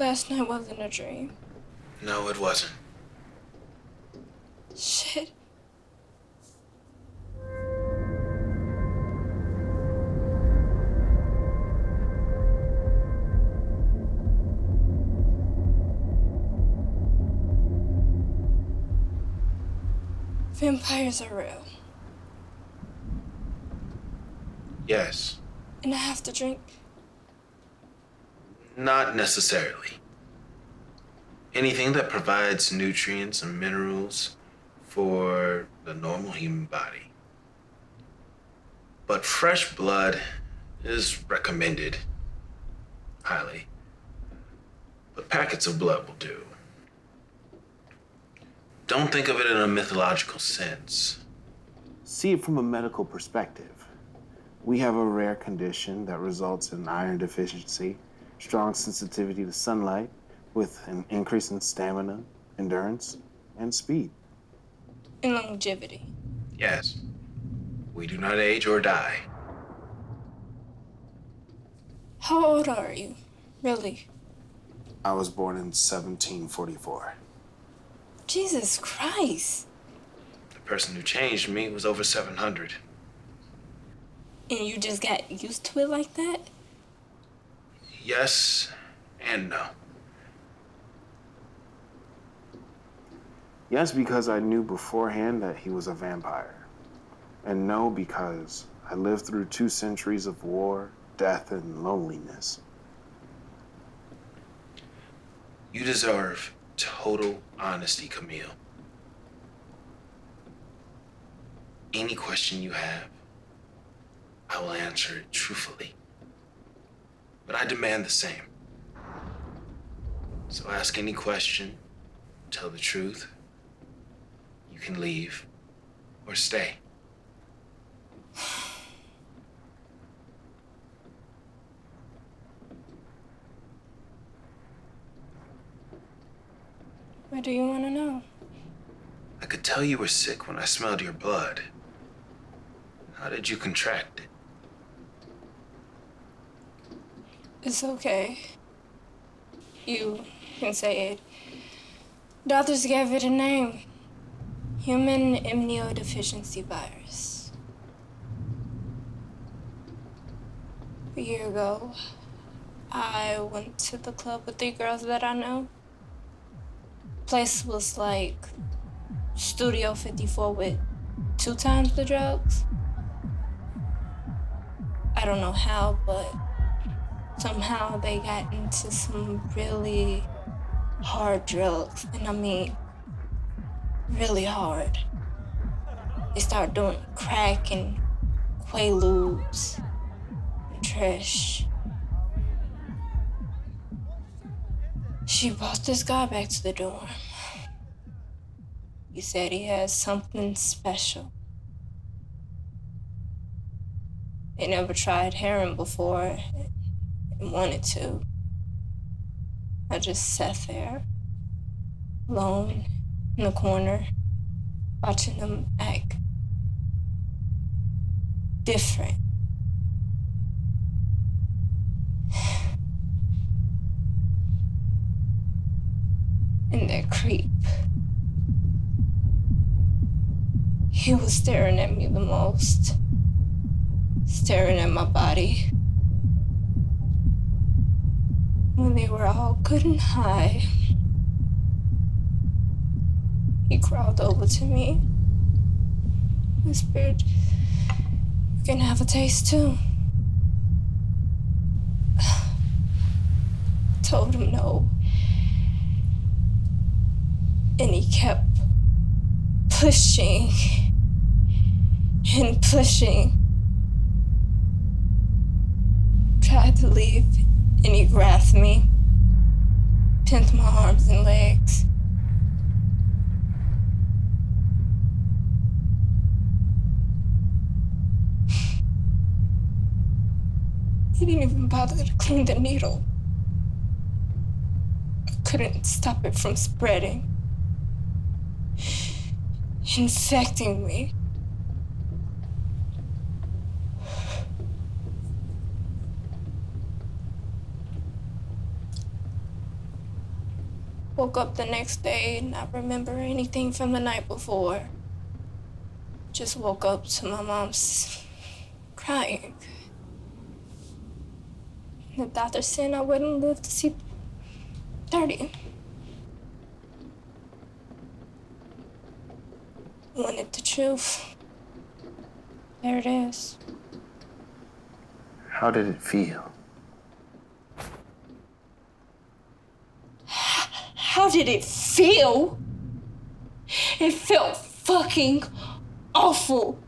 Last night wasn't a dream. No, it wasn't. Shit. Vampires are real. Yes. And I have to drink. Not necessarily. Anything that provides nutrients and minerals for the normal human body. But fresh blood is recommended highly. But packets of blood will do. Don't think of it in a mythological sense. See it from a medical perspective. We have a rare condition that results in iron deficiency, strong sensitivity to sunlight, with an increase in stamina, endurance, and speed. And longevity. Yes. We do not age or die. How old are you? Really? I was born in 1744. Jesus Christ. The person who changed me was over 700. And you just got used to it like that? Yes and no. Yes, because I knew beforehand that he was a vampire. And no, because I lived through 2 centuries of war, death, and loneliness. You deserve total honesty, Camille. Any question you have, I will answer it truthfully. But I demand the same. So ask any question, tell the truth. You can leave or stay. What do you want to know? I could tell you were sick when I smelled your blood. How did you contract it? It's okay. You can say it. Doctors gave it a name. Human immunodeficiency virus. A year ago, I went to the club with 3 girls that I know. Place was like Studio 54 with 2 times the drugs. I don't know how, but somehow they got into some really hard drugs. And I mean, really hard. They started doing crack and Quaaludes and Trish. She brought this guy back to the dorm. He said he has something special. They never tried heroin before and wanted to. I just sat there, alone, in the corner, watching them act different. And that creep, he was staring at me the most, staring at my body. When they were all good and high, he crawled over to me, whispered, "You can have a taste too." I told him no. And he kept pushing and pushing. Tried to leave, and he grabbed me, pinned my arms and legs. He didn't even bother to clean the needle. I couldn't stop it from spreading, infecting me. Woke up the next day, not remember anything from the night before. Just woke up to my mom's crying. The doctor said I wouldn't live to see 30. Wanted the truth. There it is. How did it feel? How did it feel? It felt fucking awful.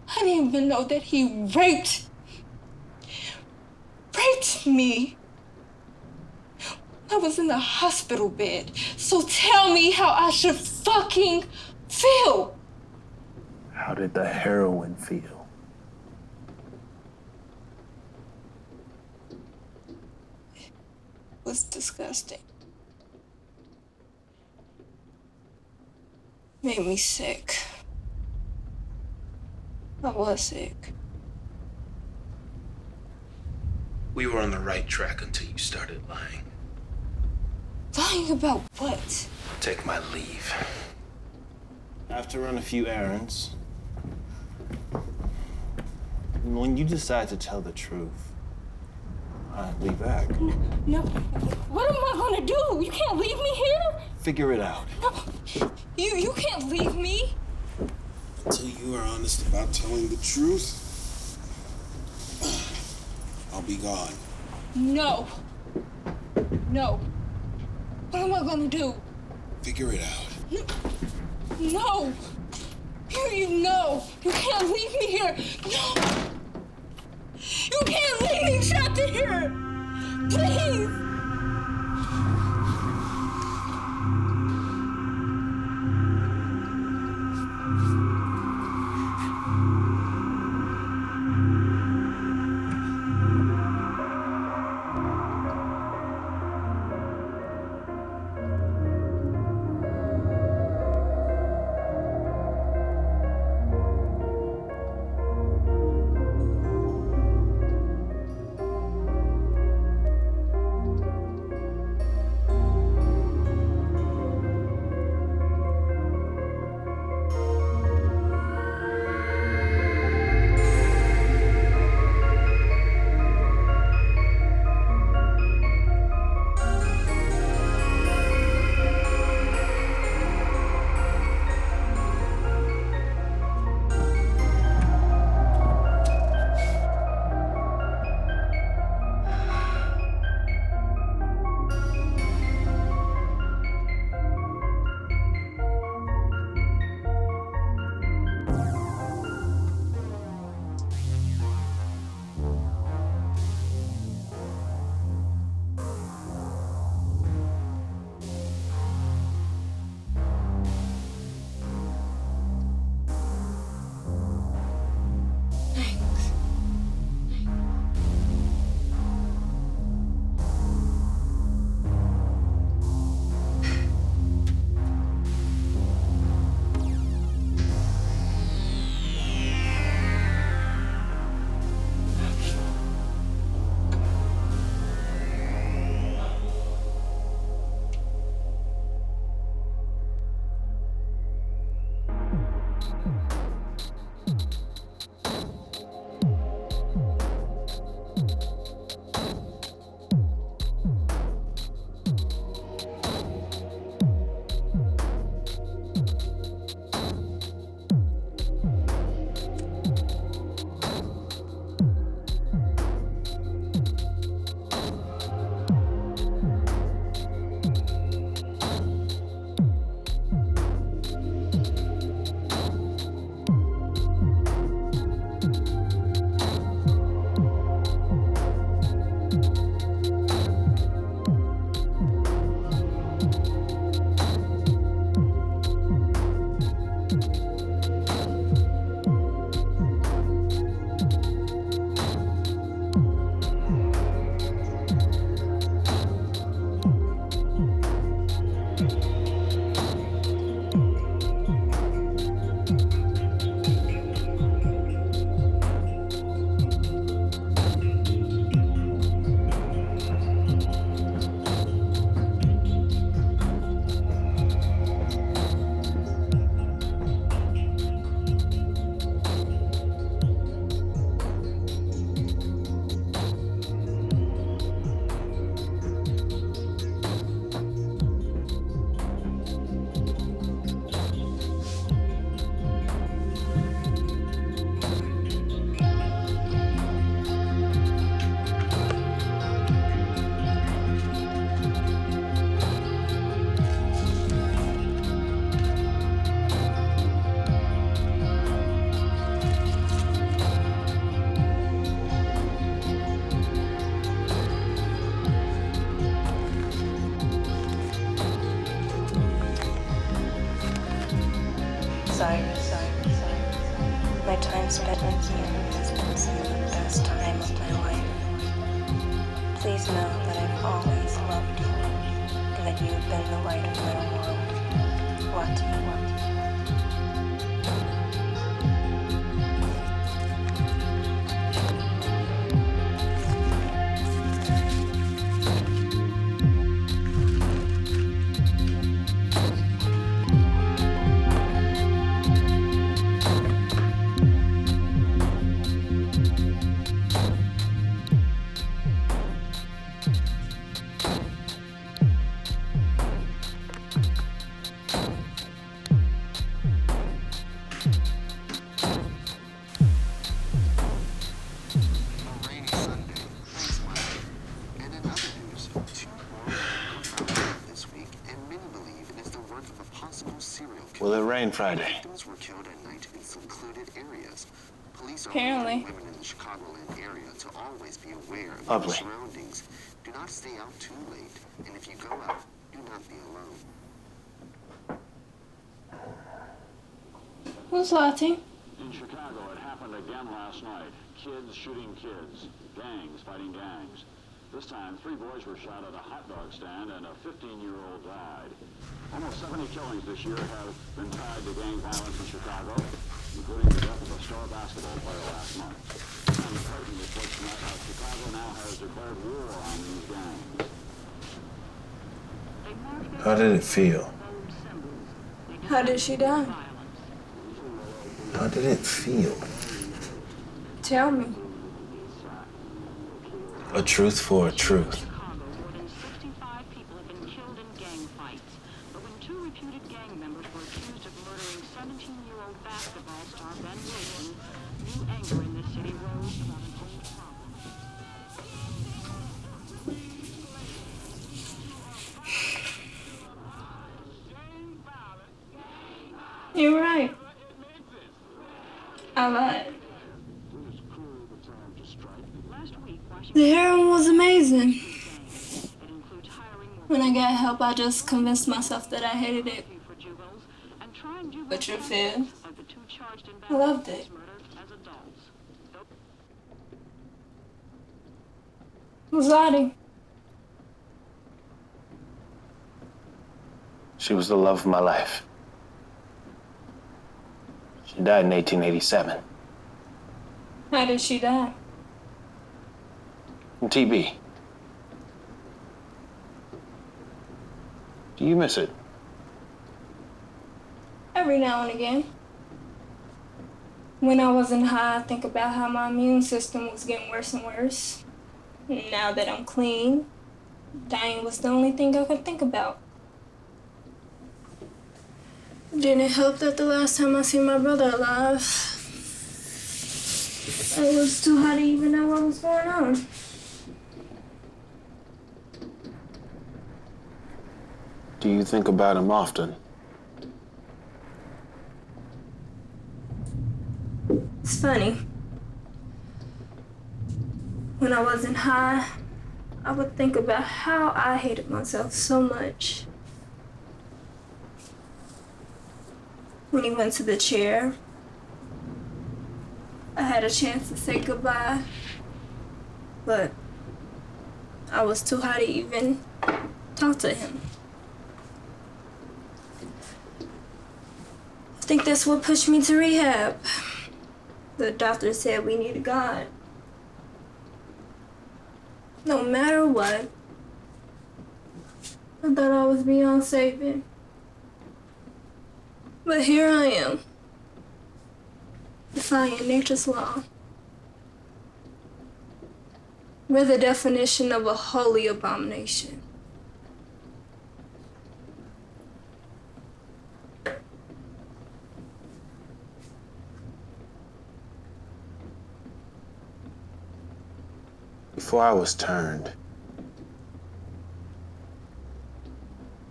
I didn't even know that he raped me. I was in the hospital bed. So tell me how I should fucking feel. How did the heroin feel? It was disgusting. Made me sick. I was sick. We were on the right track until you started lying. Lying about what? Take my leave. I have to run a few errands. And when you decide to tell the truth, I'll be back. No. What am I gonna do? You can't leave me here? Figure it out. No. You can't leave me. Until you are honest about telling the truth, I'll be gone. No. No. What am I gonna do? Figure it out. No. You know. You can't leave me here. No. You can't leave me trapped in here. Please. always know that I've always loved you and that you've been the light of my world. What do you want? Will it rain Friday? Victims were killed at night in secluded areas. Police are Apparently. warning women in the Chicagoland area to always be aware of Lovely. their surroundings. Do not stay out too late, and if you go out, do not be alone. Who's Lottie? In Chicago, it happened again last night. Kids shooting kids. Gangs fighting gangs. This time, 3 boys were shot at a hot dog stand and a 15-year-old died. Almost 70 killings this year have been tied to gang violence in Chicago, including the death of a star basketball player last month. And the Clayton reports tonight how Chicago now has declared war on these gangs. How did it feel? How did she die? How did it feel? Tell me. A truth for a truth. More than 65 people have been killed in gang fights. But when 2 reputed gang members were accused of murdering 17-year-old basketball star Ben Wilson, new anger in this city rose about an old problem. You're right. I lied. The heroin was amazing. When I got help, I just convinced myself that I hated it. But truth is, I loved it. Who's Lottie? She was the love of my life. She died in 1887. How did she die? From TB. Do you miss it? Every now and again. When I wasn't high, I think about how my immune system was getting worse and worse. Now that I'm clean, dying was the only thing I could think about. It didn't help that the last time I seen my brother alive, it was too hot to even know what was going on. Do you think about him often? It's funny. When I wasn't high, I would think about how I hated myself so much. When he went to the chair, I had a chance to say goodbye, but I was too high to even talk to him. I think that's what pushed me to rehab. The doctor said we needed God. No matter what, I thought I was beyond saving. But here I am, defying nature's law. We're the definition of a holy abomination. Before I was turned,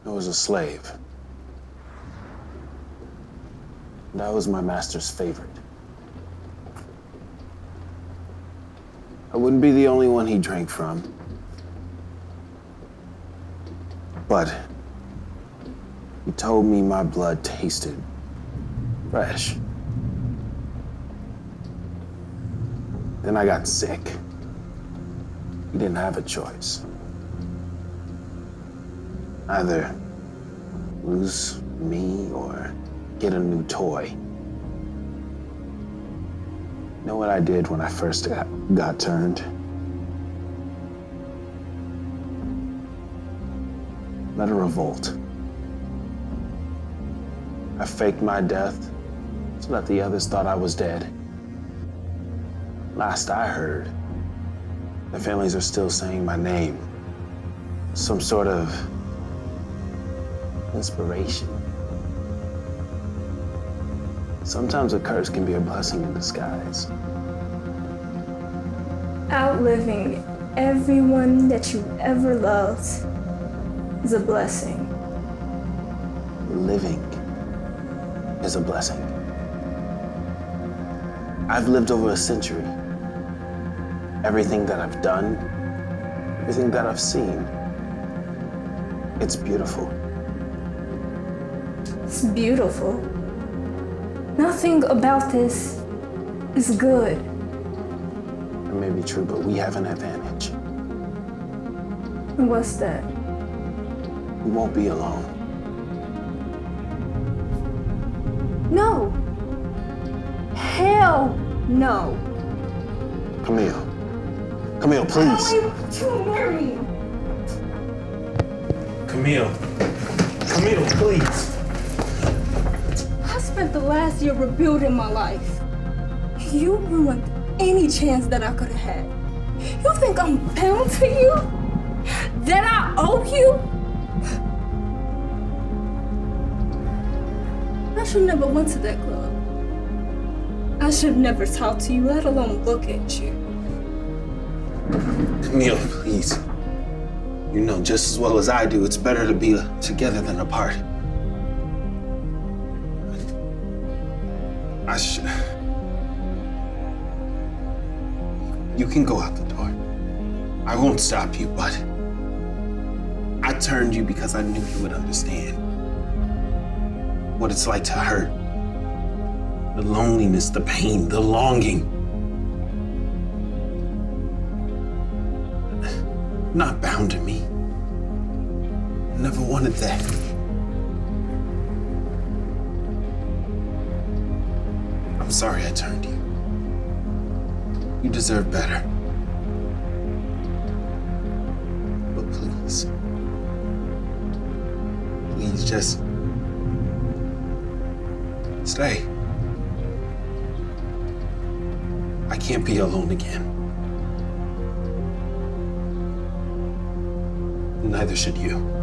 I was a slave. And I was my master's favorite. I wouldn't be the only one he drank from. But he told me my blood tasted fresh. Then I got sick. You didn't have a choice. Either lose me or get a new toy. You know what I did when I first got turned? Let a revolt. I faked my death so that the others thought I was dead. Last I heard, the families are still saying my name. Some sort of inspiration. Sometimes a curse can be a blessing in disguise. Outliving everyone that you ever loved is a blessing. Living is a blessing. I've lived over a century. Everything that I've done, everything that I've seen, it's beautiful. It's beautiful. Nothing about this is good. It may be true, but we have an advantage. And what's that? We won't be alone. No. Hell no. Camille. Camille, please. I want you to marry me. Camille. Camille, please. I spent the last year rebuilding my life. You ruined any chance that I could have had. You think I'm bound to you? That I owe you? I should never went to that club. I should never talk to you, let alone look at you. Camille, please. You know just as well as I do, it's better to be together than apart. You can go out the door. I won't stop you, but I turned you because I knew you would understand what it's like to hurt. The loneliness, the pain, the longing. Not bound to me. I never wanted that. I'm sorry I turned you. You deserve better. But please, just stay. I can't be alone again. Neither should you.